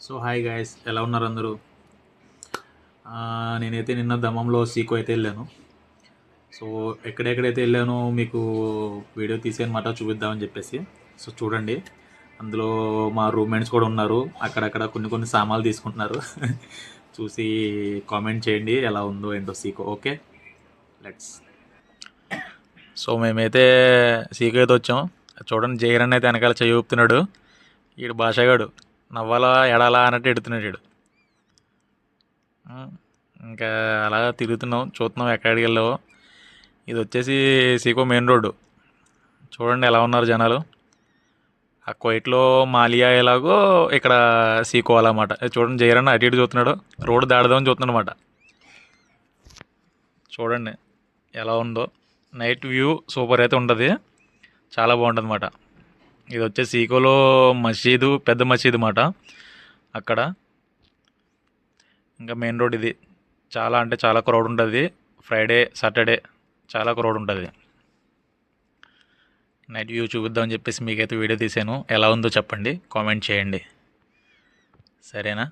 So hi guys, ఎలా ఉన్నారు అందరూ? నేనైతే నిన్న దమ్మంలో సీకో అయితే వెళ్ళాను. సో ఎక్కడెక్కడైతే వెళ్ళానో మీకు వీడియో తీసి అనమాట చూపిద్దామని చెప్పేసి. సో చూడండి, అందులో మా రూమ్మేట్స్ కూడా ఉన్నారు. అక్కడక్కడ కొన్ని కొన్ని సామాన్లు తీసుకుంటున్నారు. చూసి కామెంట్ చేయండి ఎలా ఉందో ఏంటో సీకో. Okay, let's. సో మేమైతే సీకో అయితే వచ్చాం. చూడండి, జయరన్ అయితే వెనకాల చేయి ఊపుతున్నాడు. ఈడు భాషగాడు నవ్వాలా ఎడాలా అన్నట్టు ఎడుతున్నాడు ఈడు. ఇంకా అలా తిరుగుతున్నాం, చూస్తున్నాం ఎక్కడికి వెళ్ళావో. ఇది వచ్చేసి సీకో మెయిన్ రోడ్డు. చూడండి ఎలా ఉన్నారు జనాలు. ఆ కోయిట్లో మాలియా ఎలాగో ఇక్కడ సీకో అన్నమాట. చూడండి, జయరన్న అటు ఇటు చూస్తున్నాడు, రోడ్డు దాడదామని చూస్తున్నాడు అనమాట. చూడండి ఎలా ఉందో. నైట్ వ్యూ సూపర్ అయితే ఉంటుంది, చాలా బాగుంటుంది అన్నమాట. ఇది వచ్చేసి సీకోలో మసీదు, పెద్ద మసీదు అన్నమాట అక్కడ. ఇంకా మెయిన్ రోడ్ ఇది. చాలా అంటే చాలా క్రౌడ్ ఉంటుంది. ఫ్రైడే సాటర్డే చాలా క్రౌడ్ ఉంటుంది. నైట్ వ్యూ చూపిద్దామని చెప్పేసి మీకైతే వీడియో తీసాను. ఎలా ఉందో చెప్పండి, కామెంట్ చేయండి, సరేనా?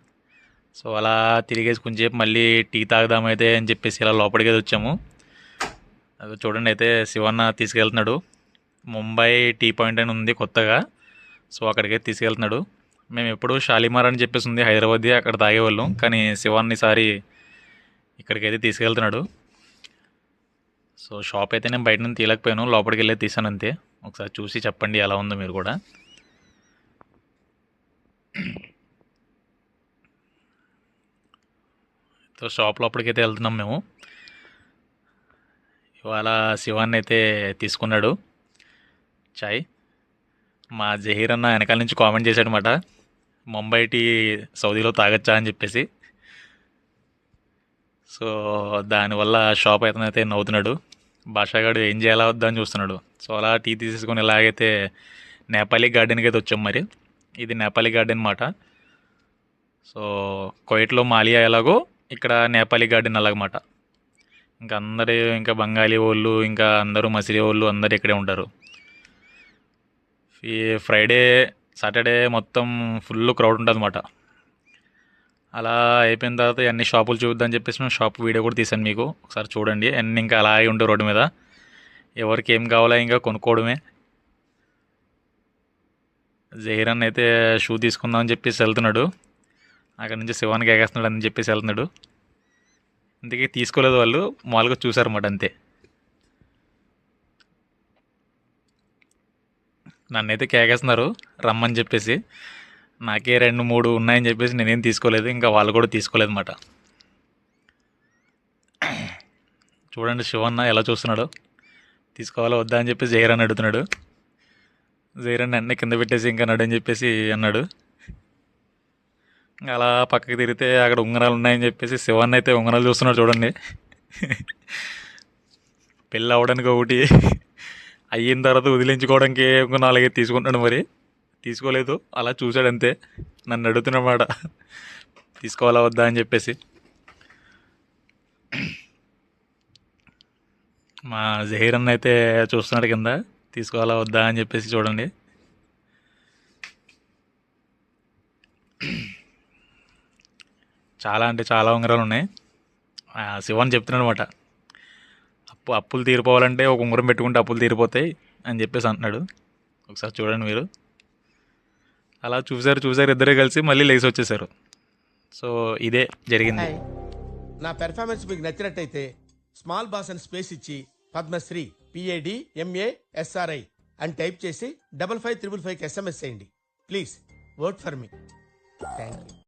సో అలా తిరిగేసి కొంచెంసేపు మళ్ళీ టీ తాగుదామైతే అని చెప్పేసి ఇలా లోపలికి వచ్చాము. అది చూడండి, అయితే శివన్న తీసుకెళ్తున్నాడు. ముంబై టీ పాయింట్ అని ఉంది కొత్తగా, సో అక్కడికైతే తీసుకెళ్తున్నాడు. మేము ఎప్పుడు షాలిమార్ అని చెప్పేసి ఉంది హైదరాబాద్ది, అక్కడ తాగేవాళ్ళం. కానీ శివాన్ని ఈసారి ఇక్కడికైతే తీసుకెళ్తున్నాడు. సో షాప్ అయితే నేను బయట నుంచి తీయలేకపోయాను, లోపలికి వెళ్ళి తీసాను అంతే. ఒకసారి చూసి చెప్పండి ఎలా ఉందో మీరు కూడా. సో షాప్ లోపలికైతే వెళ్తున్నాం మేము. ఇవాళ శివాన్ని అయితే తీసుకున్నాడు చాయ్. మా జహీర్ అన్న వెనకాల నుంచి కామెంట్ చేశాడనమాట, ముంబై టీ సౌదీలో తాగొచ్చా అని చెప్పేసి. సో దానివల్ల షాప్ అయితే నవ్వుతున్నాడు. భాషగాడు ఏం చేయాలా వద్దా అని చూస్తున్నాడు. సో అలా టీ తీసేసుకొని ఇలాగైతే నేపాలీ గార్డెన్కి అయితే వచ్చాం. మరి ఇది నేపాలీ గార్డెన్ అన్నమాట. సో కోయిట్లో మాలియా ఎలాగో ఇక్కడ నేపాలీ గార్డెన్ అలాగమాట. ఇంకా అందరూ, ఇంకా బెంగాలీ వాళ్ళు, ఇంకా అందరూ మసిలీ వాళ్ళు అందరూ ఇక్కడే ఉంటారు. ఈ ఫ్రైడే సాటర్డే మొత్తం ఫుల్ క్రౌడ్ ఉంటుంది అన్నమాట. అలా అయిపోయిన తర్వాత అన్ని షాపులు చూద్దామని చెప్పేసి మేము షాప్ వీడియో కూడా తీసాను మీకు, ఒకసారి చూడండి. అన్నీ ఇంకా అలాగే ఉండే రోడ్డు మీద, ఎవరికి ఏం కావాలో ఇంకా కొనుక్కోవడమే. జహీరన్ అయితే షూ తీసుకుందామని చెప్పేసి వెళ్తున్నాడు. అక్కడ నుంచి శివానికి ఎగేస్తున్నాడు అని చెప్పేసి వెళ్తున్నాడు. ఇంతకీ తీసుకోలేదు వాళ్ళు, మామూలుగా చూసారన్నమాట అంతే. నన్నైతే కేకేస్తున్నారు రమ్మని చెప్పేసి. నాకే 2-3 ఉన్నాయని చెప్పేసి నేనేం తీసుకోలేదు, ఇంకా వాళ్ళు కూడా తీసుకోలేదు అన్నమాట. చూడండి శివన్న ఎలా చూస్తున్నాడు, తీసుకోవాలా వద్దా అని చెప్పి జైరన్ అడుగుతున్నాడు. జైరన్ అన్నీ కింద పెట్టేసి ఇంకా నడు అని చెప్పేసి అన్నాడు. అలా పక్కకి తిరిగితే అక్కడ ఉంగరాలు ఉన్నాయని చెప్పేసి శివన్న అయితే ఉంగరాలు చూస్తున్నాడు. చూడండి, పెళ్ళి అవ్వడానికి ఒకటి, అయిన తర్వాత వదిలించుకోవడానికి ఒక 4 తీసుకుంటాడు. మరి తీసుకోలేదు, అలా చూశాడు అంతే. నన్ను అడుగుతున్నమాట తీసుకోవాలా వద్దా అని చెప్పేసి. మా జహీర్ అన్న అయితే చూస్తున్నాడు కింద, తీసుకోవాలా వద్దా అని చెప్పేసి. చూడండి, చాలా అంటే చాలా ఉంగరాలు ఉన్నాయి. శివన్ చెప్తున్నాడు అనమాట, అప్పులు తీరిపోవాలంటే ఒక ఉంగరం పెట్టుకుంటే అప్పులు తీరిపోతాయి అని చెప్పేసి అంటున్నాడు. ఒకసారి చూడండి మీరు. అలా చూసారు ఇద్దరే కలిసి మళ్ళీ లేచి వచ్చేసారు. సో ఇదే జరిగింది. నా పెర్ఫార్మెన్స్ మీకు నచ్చినట్టయితే స్మాల్ బాస్ అని స్పేస్ ఇచ్చి పద్మశ్రీ PADMASRI అని టైప్ చేసి 5555 SMS చేయండి. Please work for me. Thank you.